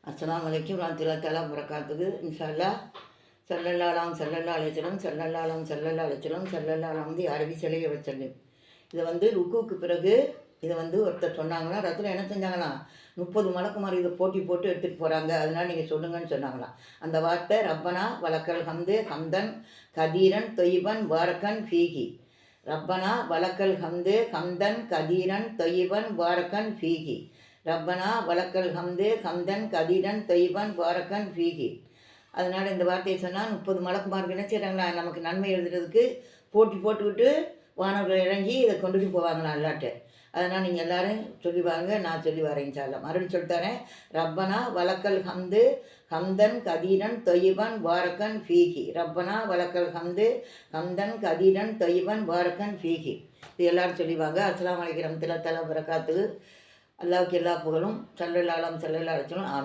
அஸ்ஸலாமு அலைக்கும் வரஹ்மத்துல்லாஹி தஆலா வபரகாத்துஹு. இன்ஷா அல்லாஹ் ஸல்லல்லாஹு அலைஹி அரபி சிலையை வச்சது. இதை ருக்குவுக்கு பிறகு இதை ஒருத்தர் சொன்னாங்கன்னா ரத்துல என்ன செஞ்சாங்களாம், 30 மலக்குமார் இதை போட்டி போட்டு எடுத்துகிட்டு போகிறாங்க, அதனால் நீங்கள் சொல்லுங்கன்னு சொன்னாங்களாம். அந்த வார்த்தை ரப்பனா வலக்கல் ஹம்து ஹம்தன் கதீரன் தொய்பன் பாரக்கன் ஃபீஹி. ரப்பனா வலக்கல் ஹம்து ஹம்தன் கதீரன் தொய்பன் பாரக்கன் ஃபீஹி. ரப்பனா வலக்கல் ஹம்து ஹம்தன் கதீரன் தொய்பன் பாரக்கன் ஃபீஹி. அதனால் இந்த வார்த்தையை சொன்னால் 30 மலக்குமார்கள் என்ன செய்கிறாங்களா, நமக்கு நன்மை எழுதுறதுக்கு போட்டி போட்டுக்கிட்டு வானவர்கள் இறங்கி இதை கொண்டுட்டு போவாங்களாம் அல்லாட்ட. அதனால் நீங்கள் எல்லோரும் சொல்லி வாங்க, நான் சொல்லி வரேன் இன்ஷா அல்லாஹ். மறுபடியும் சொல்லித்தரேன். ரப்பனா வலக்கல் ஹம்து ஹம்தன் கதீரன் தொய்பன் பாரக்கன் ஃபீஹி. ரப்பனா வலக்கல் ஹம்து ஹம்தன் கதீரன் தொய்பன் பாரக்கன் ஃபீஹி. இது எல்லோரும் சொல்லிவாங்க. அஸ்ஸலாமு அலைக்கும் வரஹ்மத்துல்லாஹி தஆலா வபரகாத்துஹு. அல்லாஹ்வுக்கு எல்லா புகழும். ஸல்லல்லாஹு அலைஹி வஸல்லம். ஆமீன்.